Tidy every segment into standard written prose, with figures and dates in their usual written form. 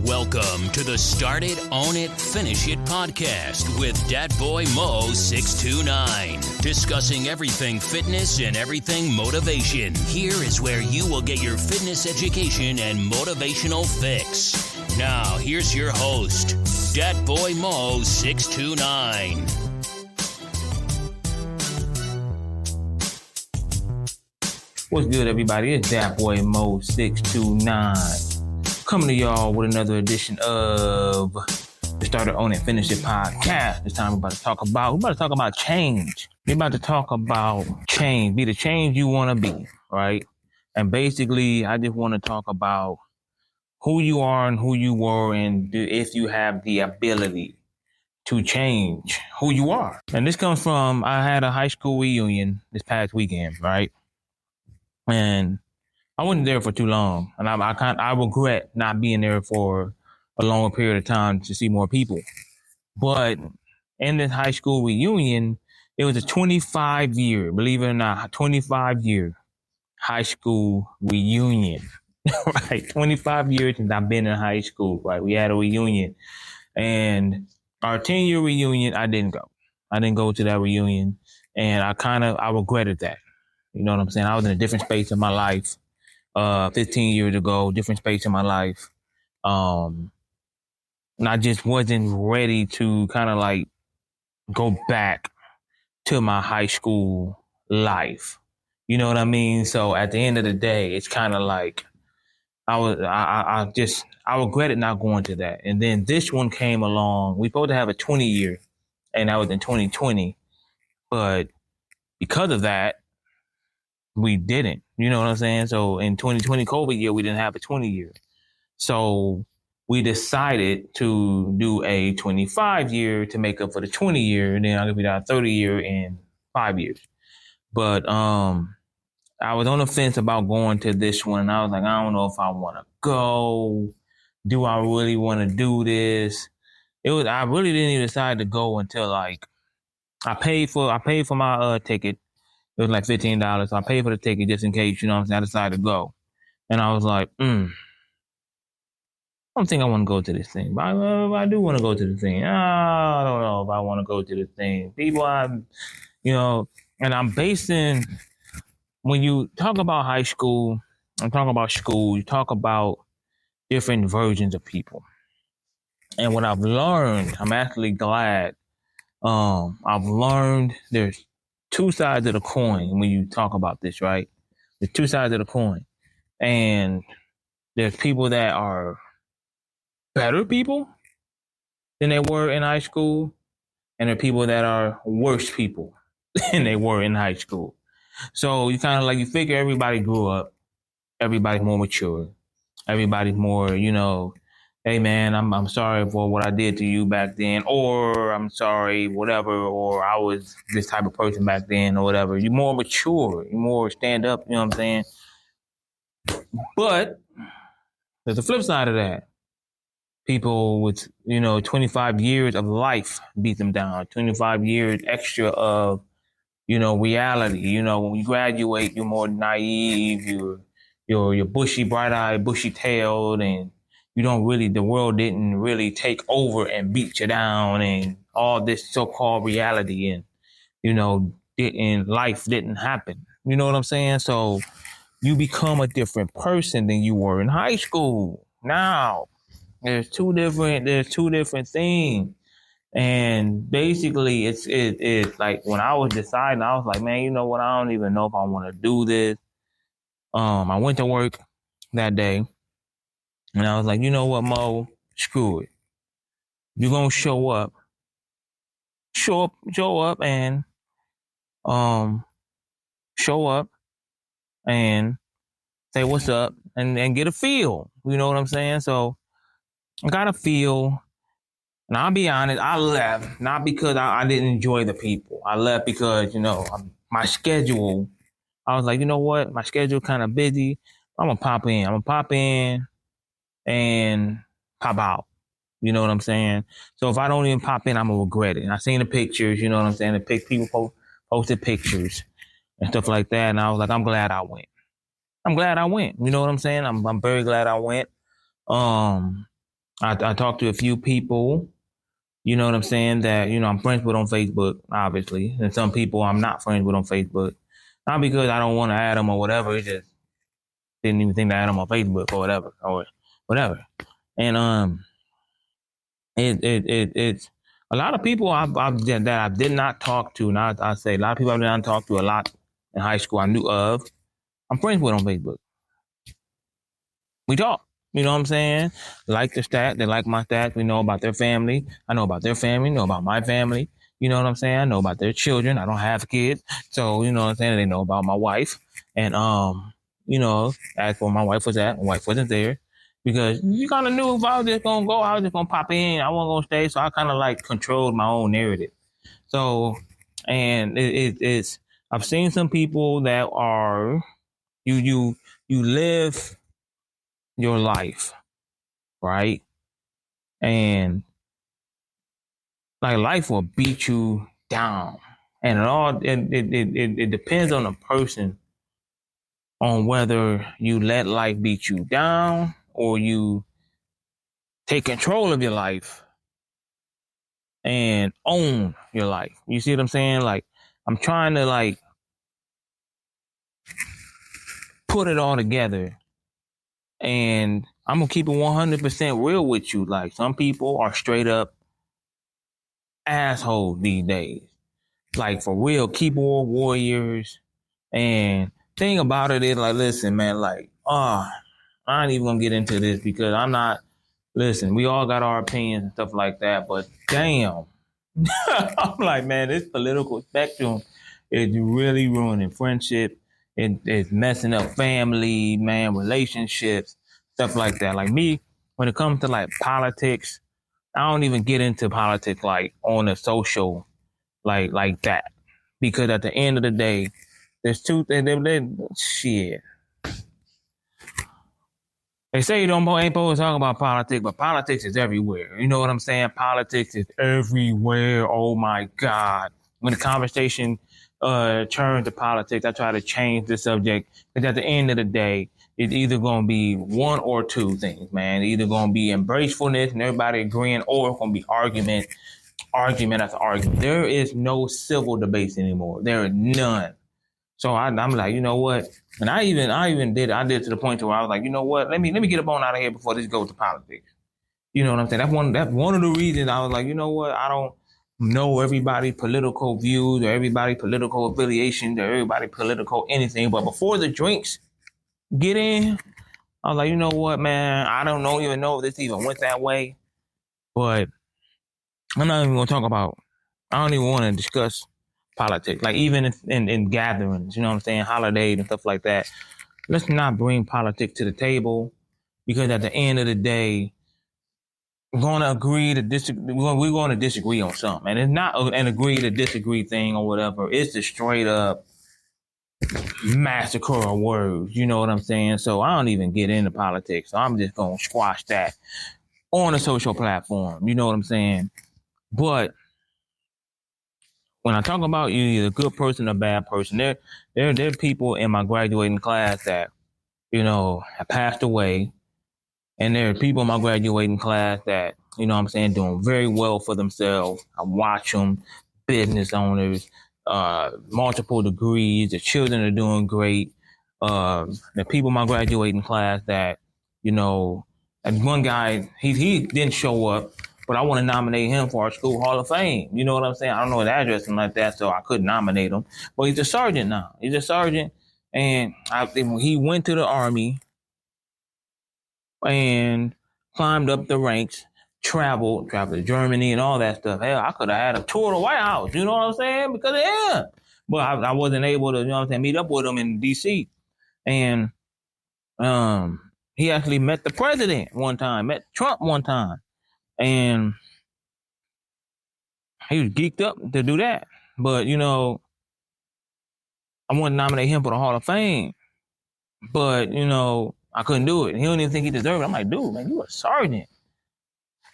Welcome to the Start It, Own It, Finish It podcast with Dat Boy Mo 629. Discussing everything fitness and everything motivation. Here is where you will get your fitness education and motivational fix. Now, here's your host, Dat Boy Mo 629. What's good, everybody? It's Dat Boy Mo 629. Coming to y'all with another edition of the Start It, Own It, Finish It podcast. This time we're about to talk about change. We're about to talk about change. Be the change you want to be, right? And basically, I just want to talk about who you are and who you were, and if you have the ability to change who you are. And this comes from, I had a high school reunion this past weekend, right? And I wasn't there for too long, and I regret not being there for a longer period of time to see more people. But in this high school reunion, it was a 25-year, believe it or not, 25-year high school reunion, right? 25 years since I've been in high school, right? We had a reunion, and our 10-year reunion, I didn't go. I didn't go to that reunion, and I regretted that. You know what I'm saying? I was in a different space in my life. 15 years ago, different space in my life. And I just wasn't ready to kind of like go back to my high school life. You know what I mean? So at the end of the day, it's kind of like I regretted not going to that. And then this one came along. We supposed to have a 20-year, and that was in 2020. But because of that, we didn't. You know what I'm saying? So in 2020 COVID year, we didn't have a 20-year. So we decided to do a 25-year to make up for the 20-year, and then I'll give you that 30-year in 5 years. But I was on the fence about going to this one, and I was like, I don't know if I want to go. Do I really want to do this? I really didn't even decide to go until like I paid for my ticket. It was like $15. So I paid for the ticket just in case, you know what I'm saying? I decided to go. And I was like, I don't think I want to go to this thing. But I do want to go to the thing. I don't know if I want to go to the thing. And I'm basing, when you talk about high school, I'm talking about school, you talk about different versions of people. And what I've learned, I'm actually glad, I've learned there's two sides of the coin when you talk about this, right? There's two sides of the coin. And there's people that are better people than they were in high school. And there are people that are worse people than they were in high school. So you kind of like, you figure everybody grew up. Everybody's more mature. Everybody's more, hey man, I'm sorry for what I did to you back then, or I'm sorry, whatever, or I was this type of person back then, or whatever. You're more mature, you're more stand up, you know what I'm saying? But there's a flip side of that. People with, 25 years of life beat them down, 25 years extra of, reality. When you graduate, you're more naive, you're bushy, bright-eyed, bushy-tailed, and the world didn't really take over and beat you down and all this so-called reality and, life didn't happen. You know what I'm saying? So you become a different person than you were in high school. Now, there's two different things. And basically it's like when I was deciding, I was like, man, you know what? I don't even know if I want to do this. I went to work that day. And I was like, you know what, Mo? Screw it. You're going to show up and, show up and say what's up and get a feel. You know what I'm saying? So I got a feel, and I'll be honest, I left not because I didn't enjoy the people. I left because, my schedule, I was like, you know what? My schedule kind of busy. I'm going to pop in and pop out. You know what I'm saying? So if I don't even pop in, I'm going to regret it. And I seen the pictures, you know what I'm saying? People posted pictures and stuff like that. And I was like, I'm glad I went. You know what I'm saying? I'm very glad I went. I talked to a few people, you know what I'm saying, that, I'm friends with on Facebook, obviously. And some people I'm not friends with on Facebook. Not because I don't want to add them or whatever. It just didn't even think to add them on Facebook or whatever. And it's a lot of people that I did not talk to. And I say a lot of people I did not talk to a lot in high school I knew of. I'm friends with on Facebook. We talk. You know what I'm saying? Like the stat. They like my stats. We know about their family. I know about their family. Know about my family. You know what I'm saying? I know about their children. I don't have kids. So, you know what I'm saying? They know about my wife. And, as for my wife was at, my wife wasn't there. Because you kind of knew if I was just going to go, I was just going to pop in. I wasn't going to stay. So I kind of like controlled my own narrative. So, and it's, I've seen some people that are, you live your life, right? And like life will beat you down. And it depends on the person on whether you let life beat you down or you take control of your life and own your life. You see what I'm saying? Like, I'm trying to like put it all together, and I'm gonna keep it 100% real with you. Like, some people are straight up assholes these days. Like, for real, keyboard warriors. And thing about it is, like, listen, man, like, I ain't even gonna get into this because I'm not. Listen, we all got our opinions and stuff like that, but damn, I'm like, man, this political spectrum is really ruining friendship. It's messing up family, man, relationships, stuff like that. Like me, when it comes to like politics, I don't even get into politics like on a social like that, because at the end of the day, there's two things. Shit. They say you ain't supposed to talk about politics, but politics is everywhere. You know what I'm saying? Politics is everywhere. Oh my God. When the conversation turns to politics, I try to change the subject. Because at the end of the day, it's either going to be one or two things, man. It's either going to be embracefulness and everybody agreeing, or it's going to be argument after argument. There is no civil debates anymore. There is none. So I'm like, you know what? And I did to the point where I was like, you know what? Let me get up on out of here before this goes to politics. You know what I'm saying? That's one of the reasons I was like, you know what? I don't know everybody political views or everybody political affiliations or everybody political anything. But before the drinks get in, I was like, you know what, man? I don't even know if this even went that way. But I'm not even gonna talk about. I don't even want to discuss politics. Like, even in gatherings, you know what I'm saying, holidays and stuff like that. Let's not bring politics to the table, because at the end of the day, we're going to agree to disagree. We're going to disagree on something, and it's not an agree to disagree thing or whatever. It's the straight up massacre of words. You know what I'm saying? So I don't even get into politics. So I'm just going to squash that on a social platform. You know what I'm saying? But when I talk about you, either a good person or a bad person, there are people in my graduating class that, have passed away. And there are people in my graduating class that, you know what I'm saying, doing very well for themselves. I watch them, business owners, multiple degrees. The children are doing great. The people in my graduating class that, and one guy, he didn't show up, but I want to nominate him for our school Hall of Fame. You know what I'm saying? I don't know his address and like that, so I couldn't nominate him. But he's a sergeant now. He's a sergeant. And he went to the Army and climbed up the ranks, traveled to Germany and all that stuff. Hell, I could have had a tour of the White House. You know what I'm saying? Because of him. But I wasn't able to, meet up with him in D.C. And he actually met the president one time, met Trump one time. And he was geeked up to do that. But, I wanted to nominate him for the Hall of Fame. But, I couldn't do it. He don't even think he deserved it. I'm like, dude, man, you a sergeant.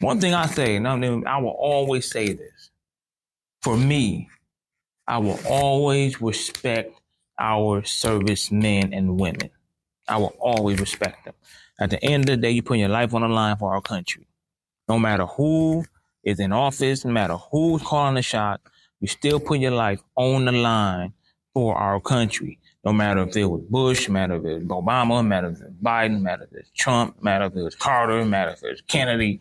One thing I say, and I will always say this. For me, I will always respect our servicemen and women. I will always respect them. At the end of the day, you're putting your life on the line for our country. No matter who is in office, no matter who's calling the shot, you still put your life on the line for our country. No matter if it was Bush, no matter if it was Obama, no matter if it was Biden, no matter if it was Trump, no matter if it was Carter, no matter if it was Kennedy,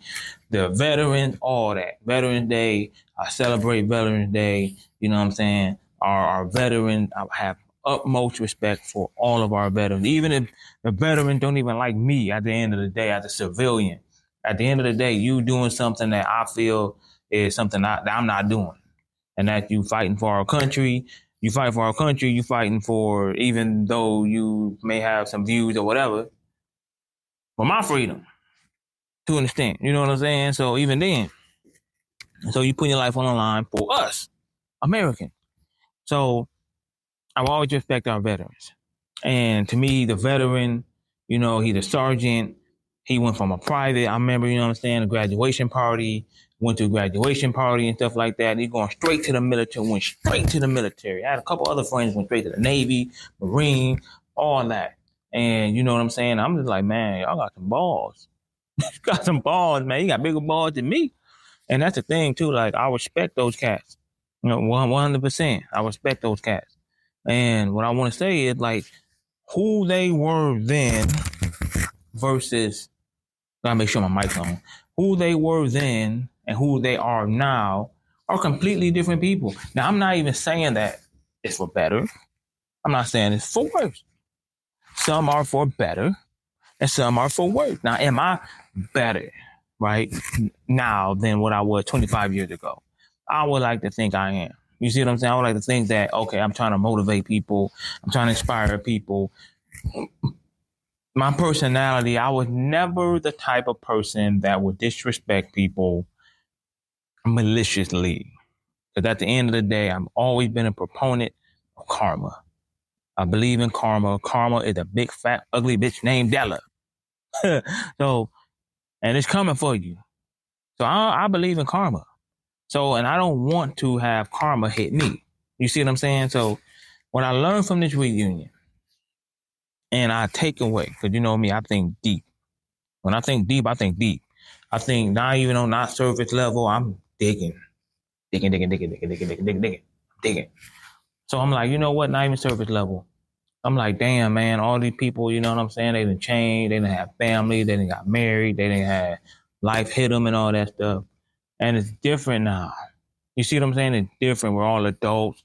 the veterans, all that. Veterans Day, I celebrate Veterans Day. You know what I'm saying? Our veterans, I have utmost respect for all of our veterans. Even if the veterans don't even like me at the end of the day as a civilian. At the end of the day, you doing something that I feel is something that I'm not doing. And that you fighting for our country. You fight for our country. You fighting for, even though you may have some views or whatever, for my freedom to an extent. You know what I'm saying? So even then, so you put your life on the line for us, Americans. So I will always respect our veterans. And to me, the veteran, he's a sergeant. He went from a private. I remember, a graduation party. Went to a graduation party and stuff like that. And he's going straight to the military. Went straight to the military. I had a couple other friends went straight to the Navy, Marine, all that. And you know what I'm saying? I'm just like, man, y'all got some balls. You got some balls, man. You got bigger balls than me. And that's the thing too. Like, I respect those cats. 100%. I respect those cats. And what I want to say is, like, who they were then versus, gotta make sure my mic's on, who they were then and who they are now are completely different people. Now, I'm not even saying that it's for better. I'm not saying it's for worse. Some are for better and some are for worse. Now, am I better, right, now than what I was 25 years ago? I would like to think I am. You see what I'm saying? I would like to think that, okay, I'm trying to motivate people. I'm trying to inspire people. My personality, I was never the type of person that would disrespect people maliciously. Because at the end of the day, I've always been a proponent of karma. I believe in karma. Karma is a big, fat, ugly bitch named Della. So, and it's coming for you. So I believe in karma. So, and I don't want to have karma hit me. You see what I'm saying? So, what I learned from this reunion, and I take away, because you know me, I think deep. When I think deep, I think deep. I think not even on not surface level, I'm digging. So I'm like, you know what? Not even surface level. I'm like, damn, man, all these people, you know what I'm saying? They done changed. They done have family. They done got married. They done had life hit them and all that stuff. And it's different now. You see what I'm saying? It's different. We're all adults.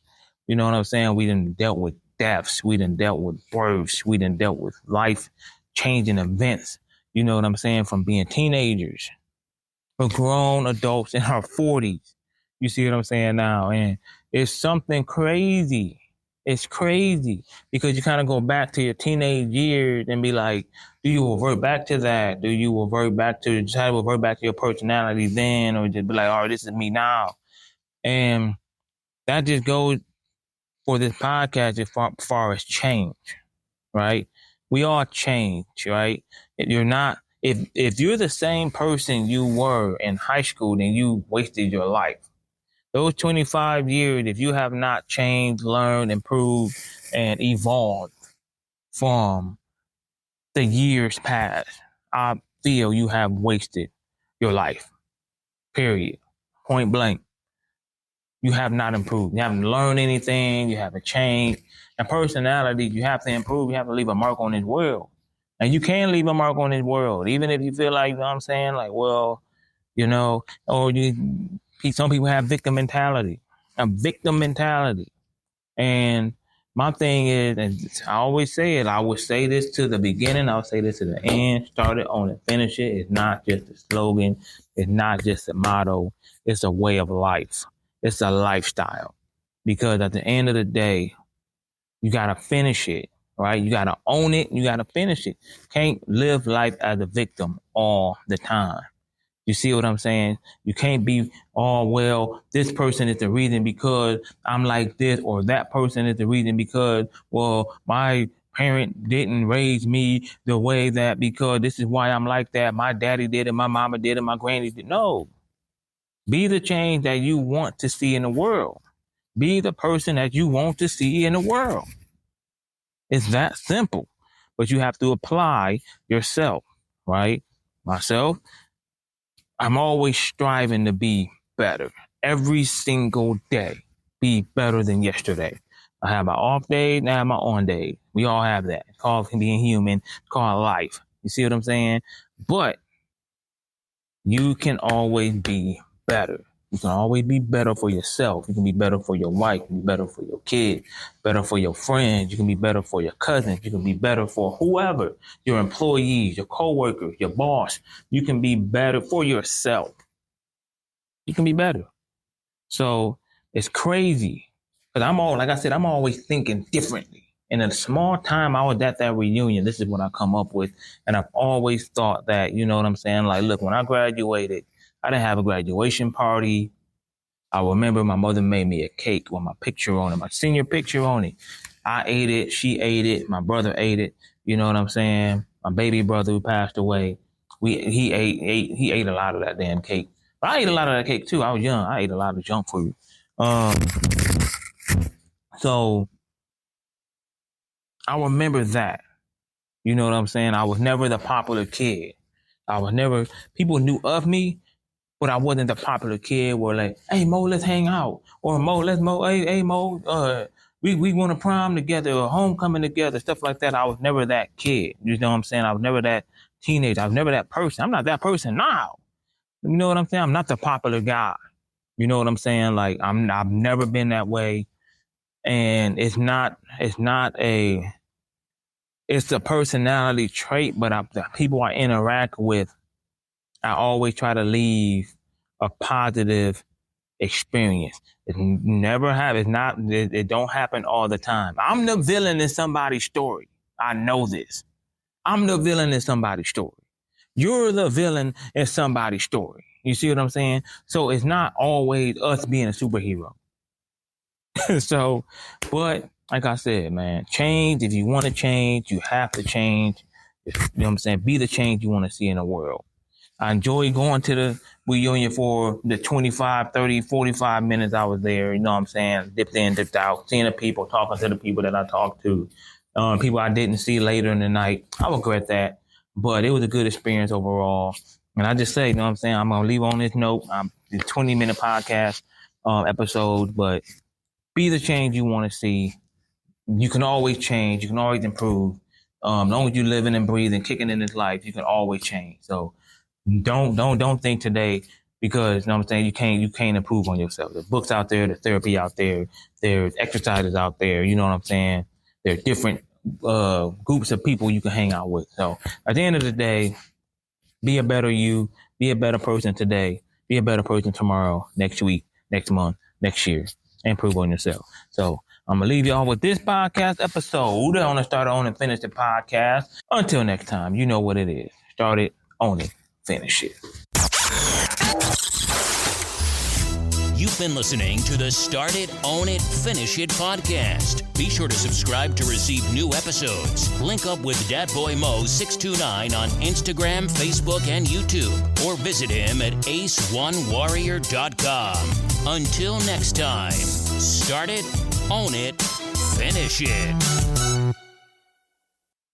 You know what I'm saying? We done dealt with deaths. We done dealt with births. We done dealt with life-changing events. You know what I'm saying? From being teenagers. We're grown adults in our 40s. You see what I'm saying now? And it's something crazy. It's crazy because you kind of go back to your teenage years and be like, do you revert back to that? Do you revert back to your personality then? Or just be like, all right, this is me now. And that just goes for this podcast as far as change, right? We all change, right? You're not, if you're the same person you were in high school, then you wasted your life. Those 25 years, if you have not changed, learned, improved, and evolved from the years past, I feel you have wasted your life. Period. Point blank. You have not improved. You haven't learned anything. You haven't changed. And personality, you have to improve. You have to leave a mark on this world. And you can leave a mark on this world, even if you feel like, you know what I'm saying? Like, well, or some people have victim mentality. A victim mentality. And my thing is, and I always say it, I would say this to the beginning, I'll say this to the end, start it, own it, finish it. It's not just a slogan. It's not just a motto. It's a way of life. It's a lifestyle. Because at the end of the day, you got to finish it, right? You got to own it. You got to finish it. Can't live life as a victim all the time. You see what I'm saying? You can't be, oh, well, this person is the reason because I'm like this, or that person is the reason because, well, my parent didn't raise me the way that because this is why I'm like that. My daddy did it, my mama did it, my granny did. No. Be the change that you want to see in the world. Be the person that you want to see in the world. It's that simple. But you have to apply yourself, right? Myself, I'm always striving to be better every single day. Be better than yesterday. I have my off day, now I have my on day. We all have that. It's called being human. It's called life. You see what I'm saying? But you can always be better. You can always be better for yourself. You can be better for your wife. You can be better for your kids, better for your friends. You can be better for your cousins. You can be better for whoever, your employees, your coworkers, your boss. You can be better for yourself. You can be better. So it's crazy. Because I'm always thinking differently. In a small time I was at that reunion, this is what I come up with. And I've always thought that, you know what I'm saying? Like, look, when I graduated, I didn't have a graduation party. I remember my mother made me a cake with my picture on it, my senior picture on it. I ate it. She ate it. My brother ate it. You know what I'm saying? My baby brother who passed away, he ate a lot of that damn cake. But I ate a lot of that cake too. I was young. I ate a lot of junk food. So I remember that. You know what I'm saying? I was never the popular kid. People knew of me, but I wasn't the popular kid where like, hey, Mo, let's hang out. Or hey, Mo, we want to prom together or homecoming together, stuff like that. I was never that kid. You know what I'm saying? I was never that teenager. I was never that person. I'm not that person now. You know what I'm saying? I'm not the popular guy. You know what I'm saying? Like, I've never been that way. And it's a personality trait, but the people I interact with, I always try to leave a positive experience. It don't happen all the time. I'm the villain in somebody's story. I know this. I'm the villain in somebody's story. You're the villain in somebody's story. You see what I'm saying? So it's not always us being a superhero. So, but like I said, man, change. If you want to change, you have to change. You know what I'm saying? Be the change you want to see in the world. I enjoy going to the reunion for the 25, 30, 45 minutes I was there. You know what I'm saying? Dipped in, dipped out, seeing the people, talking to the people that I talked to, people I didn't see later in the night. I regret that, but it was a good experience overall. And I just say, you know what I'm saying? I'm going to leave on this note. The 20-minute podcast episode, but be the change you want to see. You can always change. You can always improve. As long as you're living and breathing, kicking in this life, you can always change. So don't think today because, you know what I'm saying, you can't improve on yourself. There's books out there, there's therapy out there, there's exercises out there, you know what I'm saying? There are different groups of people you can hang out with. So at the end of the day, be a better you, be a better person today, be a better person tomorrow, next week, next month, next year. Improve on yourself. So I'm going to leave y'all with this podcast episode on the Start It, Own It, Finish It podcast. Until next time, you know what it is. Start it, own it, finish it. You've been listening to the Start It, Own It, Finish It podcast. Be sure to subscribe to receive new episodes. Link up with Dat Boy Mo 629 on Instagram, Facebook, and YouTube. Or visit him at aceonewarrior.com. Until next time, start it, own it, finish it.